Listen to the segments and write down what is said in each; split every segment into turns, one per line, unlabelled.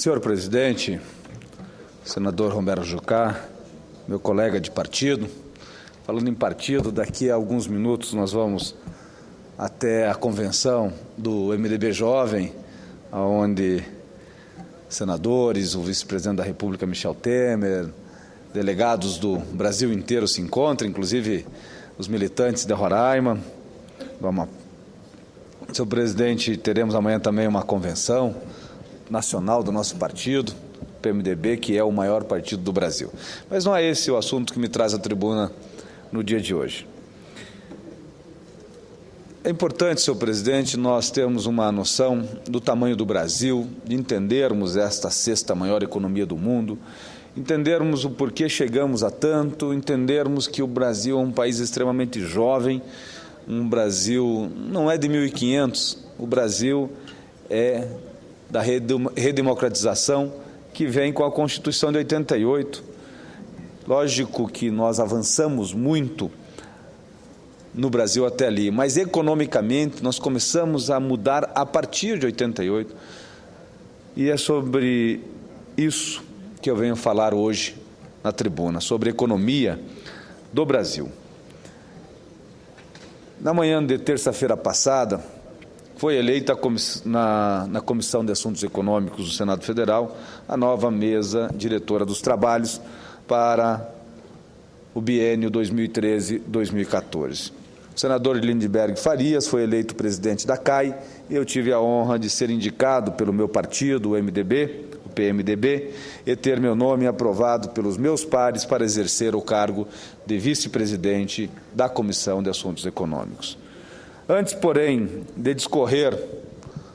Senhor presidente, senador Romero Jucá, meu colega de partido, falando em partido, daqui a alguns minutos nós vamos até a convenção do MDB Jovem, onde senadores, o vice-presidente da República, Michel Temer, delegados do Brasil inteiro se encontram, inclusive os militantes de Roraima. Senhor presidente, teremos amanhã também uma convenção nacional do nosso partido, PMDB, que é o maior partido do Brasil. Mas não é esse o assunto que me traz à tribuna no dia de hoje. É importante, senhor presidente, nós termos uma noção do tamanho do Brasil, de entendermos esta sexta maior economia do mundo, entendermos o porquê chegamos a tanto, entendermos que o Brasil é um país extremamente jovem, um Brasil não é de 1500, o Brasil é da redemocratização que vem com a Constituição de 88. Lógico que nós avançamos muito no Brasil até ali, mas economicamente nós começamos a mudar a partir de 88. E é sobre isso que eu venho falar hoje na tribuna, sobre a economia do Brasil. Na manhã de terça-feira passada, foi eleita na Comissão de Assuntos Econômicos do Senado Federal a nova mesa diretora dos trabalhos para o biênio 2013-2014. O senador Lindbergh Farias foi eleito presidente da CAI e eu tive a honra de ser indicado pelo meu partido, o MDB, o PMDB, e ter meu nome aprovado pelos meus pares para exercer o cargo de vice-presidente da Comissão de Assuntos Econômicos. Antes, porém, de discorrer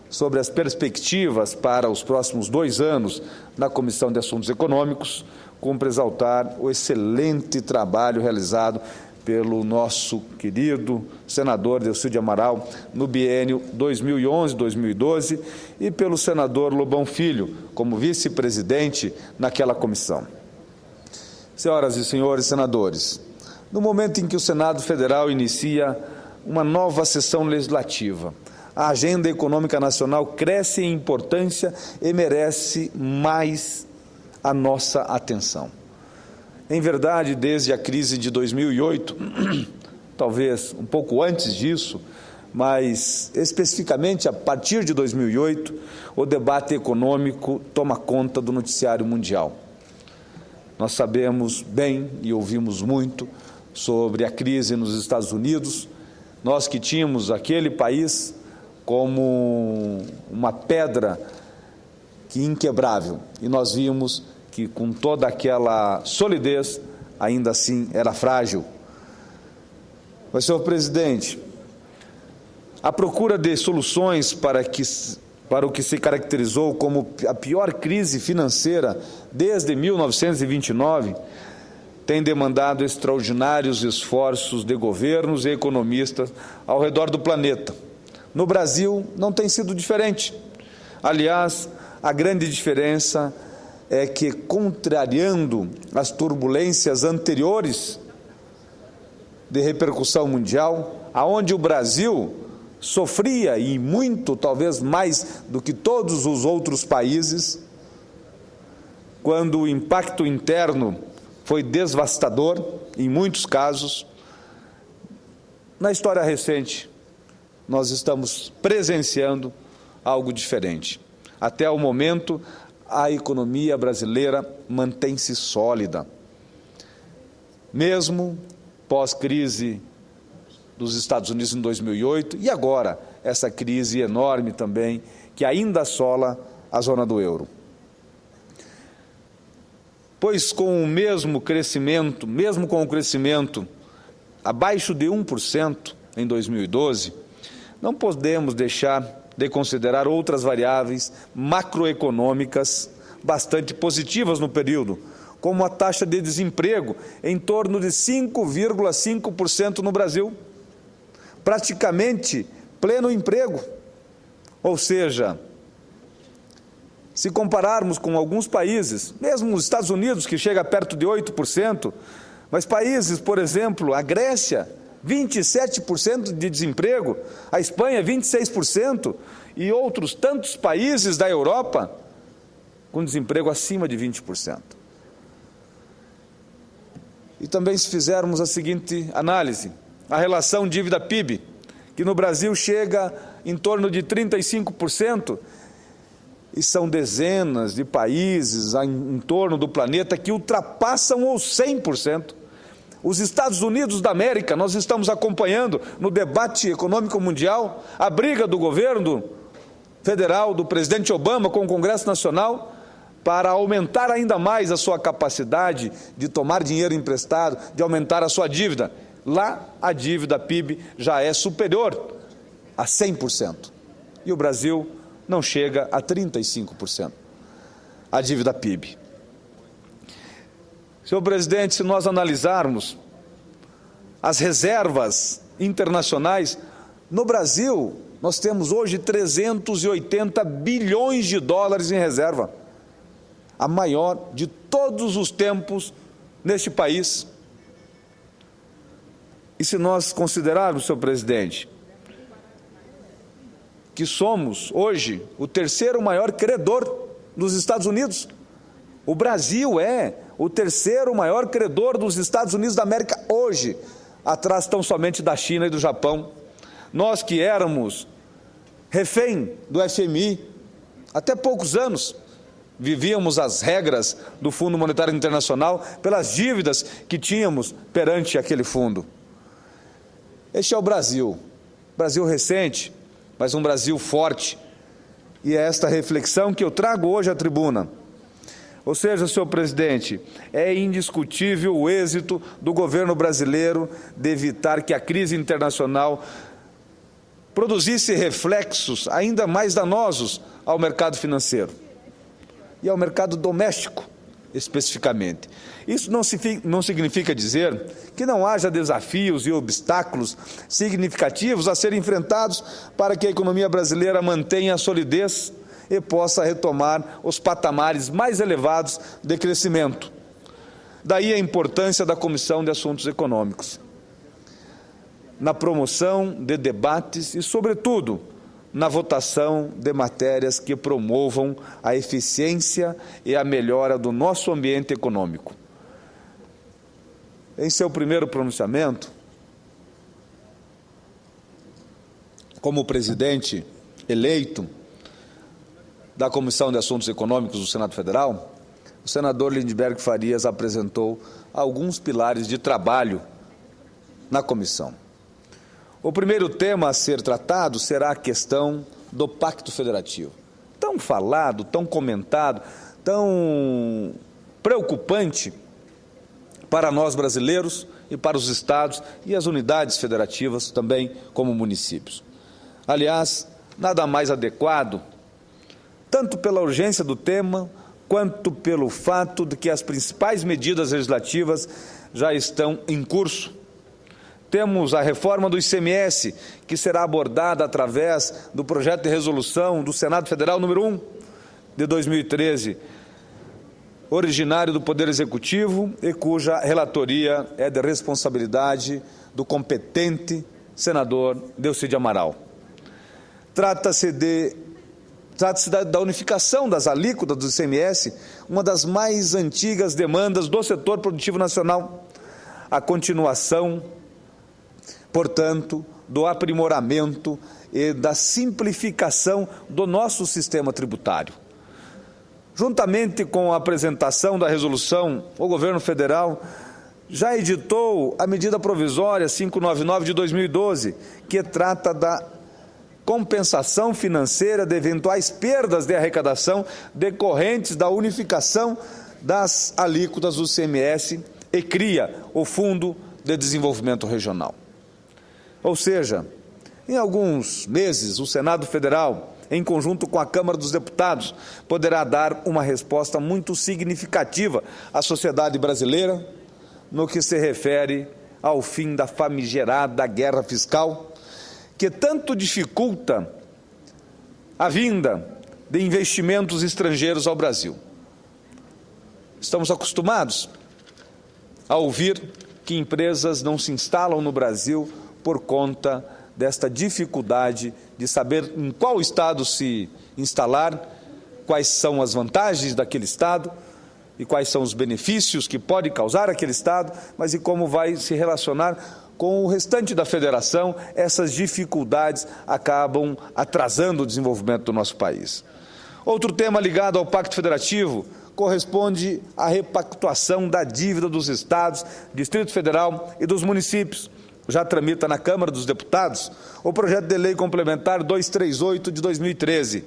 sobre as perspectivas para os próximos 2 anos na Comissão de Assuntos Econômicos, cumpre exaltar o excelente trabalho realizado pelo nosso querido senador Delcídio Amaral no biênio 2011-2012 e pelo senador Lobão Filho como vice-presidente naquela comissão. Senhoras e senhores senadores, no momento em que o Senado Federal inicia uma nova sessão legislativa, a agenda econômica nacional cresce em importância e merece mais a nossa atenção. Em verdade, desde a crise de 2008, talvez um pouco antes disso, mas especificamente a partir de 2008, o debate econômico toma conta do noticiário mundial. Nós sabemos bem e ouvimos muito sobre a crise nos Estados Unidos, nós que tínhamos aquele país como uma pedra inquebrável, e nós vimos que com toda aquela solidez, ainda assim era frágil. Mas, senhor presidente, a procura de soluções para o que se caracterizou como a pior crise financeira desde 1929, tem demandado extraordinários esforços de governos e economistas ao redor do planeta. No Brasil, não tem sido diferente. Aliás, a grande diferença é que, contrariando as turbulências anteriores de repercussão mundial, aonde o Brasil sofria, e muito, talvez mais do que todos os outros países, quando o impacto interno foi devastador, em muitos casos, na história recente, nós estamos presenciando algo diferente. Até o momento, a economia brasileira mantém-se sólida. Mesmo pós-crise dos Estados Unidos em 2008, e agora essa crise enorme também, que ainda assola a zona do euro. Pois com o mesmo crescimento, mesmo com o crescimento abaixo de 1% em 2012, não podemos deixar de considerar outras variáveis macroeconômicas bastante positivas no período, como a taxa de desemprego em torno de 5,5% no Brasil, praticamente pleno emprego, ou seja, se compararmos com alguns países, mesmo os Estados Unidos, que chega perto de 8%, mas países, por exemplo, a Grécia, 27% de desemprego, a Espanha, 26%, e outros tantos países da Europa, com desemprego acima de 20%. E também, se fizermos a seguinte análise, a relação dívida-PIB, que no Brasil chega em torno de 35%, e são dezenas de países em torno do planeta que ultrapassam os 100%. Os Estados Unidos da América, nós estamos acompanhando no debate econômico mundial a briga do governo federal, do presidente Obama com o Congresso Nacional, para aumentar ainda mais a sua capacidade de tomar dinheiro emprestado, de aumentar a sua dívida. Lá, a dívida PIB já é superior a 100%. E o Brasil não chega a 35%. A dívida PIB. Senhor presidente, se nós analisarmos as reservas internacionais, no Brasil, nós temos hoje 380 bilhões de dólares em reserva. A maior de todos os tempos neste país. E se nós considerarmos, senhor presidente, que somos hoje o terceiro maior credor dos Estados Unidos, o Brasil é o terceiro maior credor dos Estados Unidos da América hoje, atrás tão somente da China e do Japão. Nós que éramos refém do FMI até poucos anos, vivíamos as regras do Fundo Monetário Internacional pelas dívidas que tínhamos perante aquele fundo. Este é o Brasil, Brasil recente, mas um Brasil forte. E é esta reflexão que eu trago hoje à tribuna. Ou seja, senhor presidente, é indiscutível o êxito do governo brasileiro de evitar que a crise internacional produzisse reflexos ainda mais danosos ao mercado financeiro e ao mercado doméstico, especificamente. Isso não significa dizer que não haja desafios e obstáculos significativos a serem enfrentados para que a economia brasileira mantenha a solidez e possa retomar os patamares mais elevados de crescimento. Daí a importância da Comissão de Assuntos Econômicos, na promoção de debates e, sobretudo, na votação de matérias que promovam a eficiência e a melhora do nosso ambiente econômico. Em seu primeiro pronunciamento, como presidente eleito da Comissão de Assuntos Econômicos do Senado Federal, o senador Lindbergh Farias apresentou alguns pilares de trabalho na comissão. O primeiro tema a ser tratado será a questão do Pacto Federativo. Tão falado, tão comentado, tão preocupante para nós brasileiros e para os estados e as unidades federativas também como municípios. Aliás, nada mais adequado, tanto pela urgência do tema, quanto pelo fato de que as principais medidas legislativas já estão em curso. Temos a reforma do ICMS, que será abordada através do projeto de resolução do Senado Federal número 1 de 2013, originário do Poder Executivo e cuja relatoria é de responsabilidade do competente senador Delcídio Amaral. Trata-se da unificação das alíquotas do ICMS, uma das mais antigas demandas do setor produtivo nacional. A continuação, portanto, do aprimoramento e da simplificação do nosso sistema tributário. Juntamente com a apresentação da resolução, o governo federal já editou a medida provisória 599 de 2012, que trata da compensação financeira de eventuais perdas de arrecadação decorrentes da unificação das alíquotas do ICMS e cria o Fundo de Desenvolvimento Regional. Ou seja, em alguns meses, o Senado Federal, em conjunto com a Câmara dos Deputados, poderá dar uma resposta muito significativa à sociedade brasileira no que se refere ao fim da famigerada guerra fiscal, que tanto dificulta a vinda de investimentos estrangeiros ao Brasil. Estamos acostumados a ouvir que empresas não se instalam no Brasil por conta desta dificuldade de saber em qual estado se instalar quais são as vantagens daquele Estado e quais são os benefícios que pode causar aquele Estado, mas e como vai se relacionar com o restante da federação. Essas dificuldades acabam atrasando o desenvolvimento do nosso país. Outro tema ligado ao Pacto Federativo corresponde à repactuação da dívida dos estados, Distrito Federal e dos municípios. Já tramita na Câmara dos Deputados o projeto de lei complementar 238 de 2013,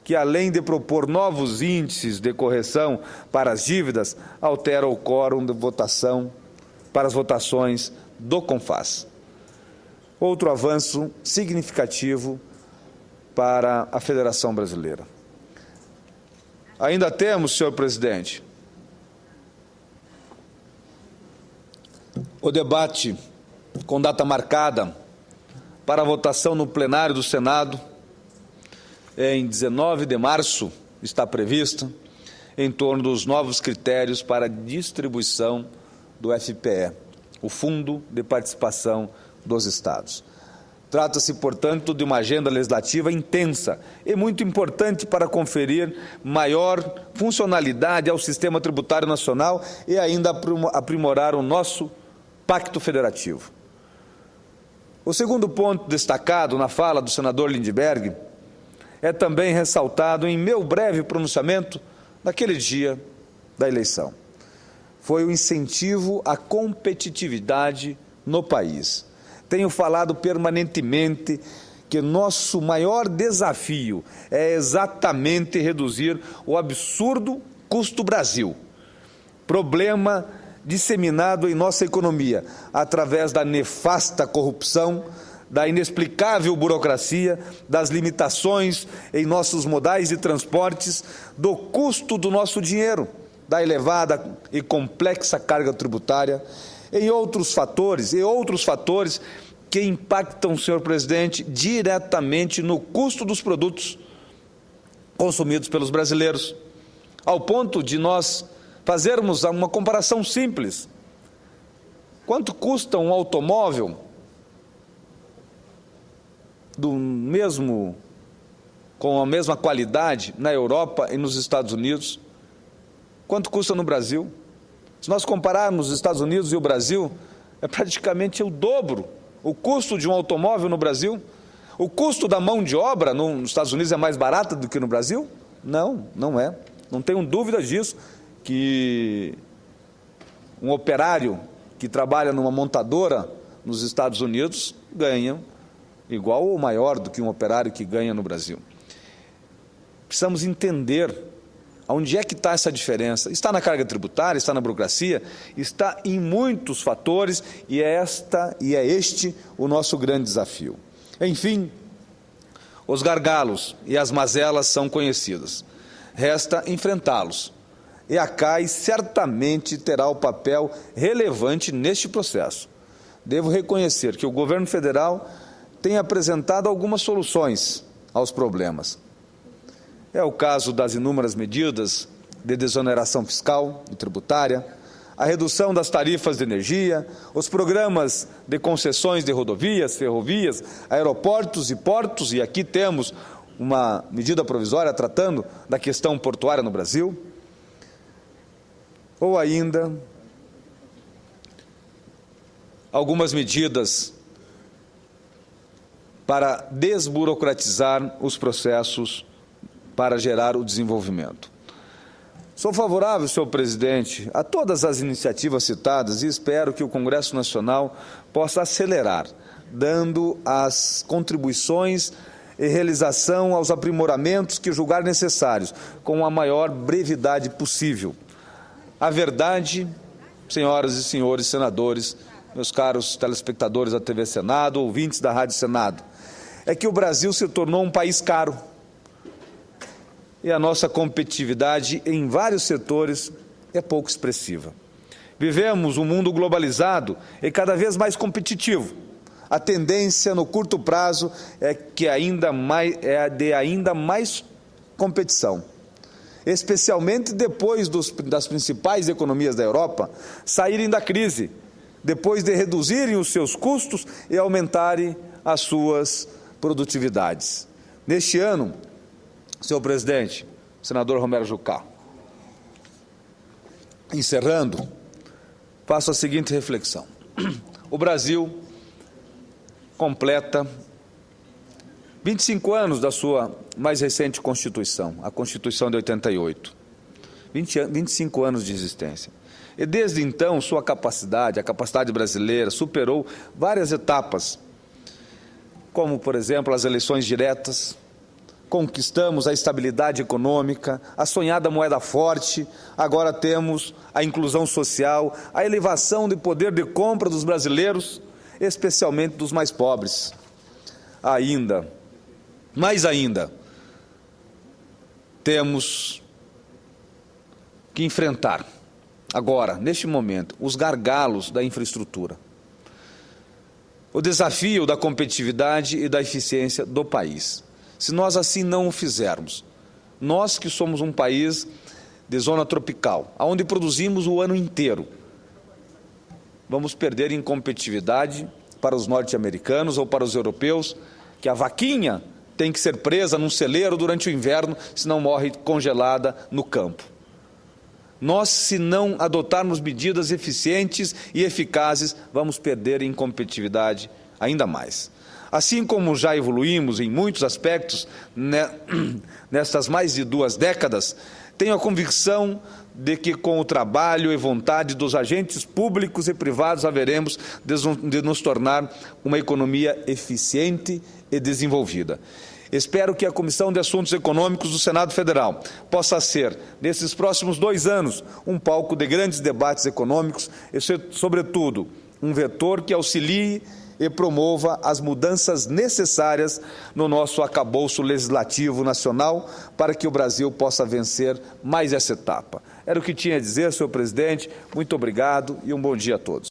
que, além de propor novos índices de correção para as dívidas, altera o quórum de votação para as votações do CONFAS. Outro avanço significativo para a Federação Brasileira. Ainda temos, senhor presidente, o debate com data marcada para a votação no plenário do Senado em 19 de março, está prevista, em torno dos novos critérios para a distribuição do FPE, o Fundo de Participação dos Estados. Trata-se, portanto, de uma agenda legislativa intensa e muito importante para conferir maior funcionalidade ao sistema tributário nacional e ainda aprimorar o nosso pacto federativo. O segundo ponto destacado na fala do senador Lindbergh é também ressaltado em meu breve pronunciamento naquele dia da eleição. Foi o incentivo à competitividade no país. Tenho falado permanentemente que nosso maior desafio é exatamente reduzir o absurdo custo Brasil, problema disseminado em nossa economia através da nefasta corrupção, da inexplicável burocracia, das limitações em nossos modais de transportes, do custo do nosso dinheiro, da elevada e complexa carga tributária, e outros fatores que impactam, senhor presidente, diretamente no custo dos produtos consumidos pelos brasileiros, ao ponto de nós fazermos uma comparação simples. Quanto custa um automóvel com a mesma qualidade na Europa e nos Estados Unidos? Quanto custa no Brasil? Se nós compararmos os Estados Unidos e o Brasil, é praticamente o dobro o custo de um automóvel no Brasil. O custo da mão de obra nos Estados Unidos é mais barato do que no Brasil? Não, não é. Não tenho dúvida disso, que um operário que trabalha numa montadora nos Estados Unidos ganha igual ou maior do que um operário que ganha no Brasil. Precisamos entender onde é que está essa diferença. Está na carga tributária, está na burocracia, está em muitos fatores e é este o nosso grande desafio. Enfim, os gargalos e as mazelas são conhecidas. Resta enfrentá-los. E a CAI certamente terá o papel relevante neste processo. Devo reconhecer que o governo federal tem apresentado algumas soluções aos problemas. É o caso das inúmeras medidas de desoneração fiscal e tributária, a redução das tarifas de energia, os programas de concessões de rodovias, ferrovias, aeroportos e portos, e aqui temos uma medida provisória tratando da questão portuária no Brasil, ou ainda algumas medidas para desburocratizar os processos para gerar o desenvolvimento. Sou favorável, senhor presidente, a todas as iniciativas citadas e espero que o Congresso Nacional possa acelerar, dando as contribuições e realização aos aprimoramentos que julgar necessários, com a maior brevidade possível. A verdade, senhoras e senhores senadores, meus caros telespectadores da TV Senado, ouvintes da Rádio Senado, é que o Brasil se tornou um país caro. E a nossa competitividade em vários setores é pouco expressiva. Vivemos um mundo globalizado e cada vez mais competitivo. A tendência no curto prazo é que de ainda mais competição, especialmente depois das principais economias da Europa saírem da crise, depois de reduzirem os seus custos e aumentarem as suas produtividades. Neste ano, senhor presidente, senador Romero Jucá. Encerrando, faço a seguinte reflexão. O Brasil completa 25 anos da sua mais recente Constituição, a Constituição de 88. 25 anos de existência. E desde então, sua capacidade, a capacidade brasileira, superou várias etapas, como, por exemplo, as eleições diretas. Conquistamos a estabilidade econômica, a sonhada moeda forte, agora temos a inclusão social, a elevação do poder de compra dos brasileiros, especialmente dos mais pobres. Mais ainda, temos que enfrentar, agora, neste momento, os gargalos da infraestrutura, o desafio da competitividade e da eficiência do país. Se nós assim não o fizermos, nós que somos um país de zona tropical, onde produzimos o ano inteiro, vamos perder em competitividade para os norte-americanos ou para os europeus, que a vaquinha tem que ser presa num celeiro durante o inverno, senão morre congelada no campo. Nós, se não adotarmos medidas eficientes e eficazes, vamos perder em competitividade ainda mais. Assim como já evoluímos em muitos aspectos nestas mais de 2 décadas, tenho a convicção de que com o trabalho e vontade dos agentes públicos e privados haveremos de nos tornar uma economia eficiente e desenvolvida. Espero que a Comissão de Assuntos Econômicos do Senado Federal possa ser, nesses próximos 2 anos, um palco de grandes debates econômicos e, sobretudo, um vetor que auxilie e promova as mudanças necessárias no nosso arcabouço legislativo nacional para que o Brasil possa vencer mais essa etapa. Era o que tinha a dizer, senhor presidente. Muito obrigado e um bom dia a todos.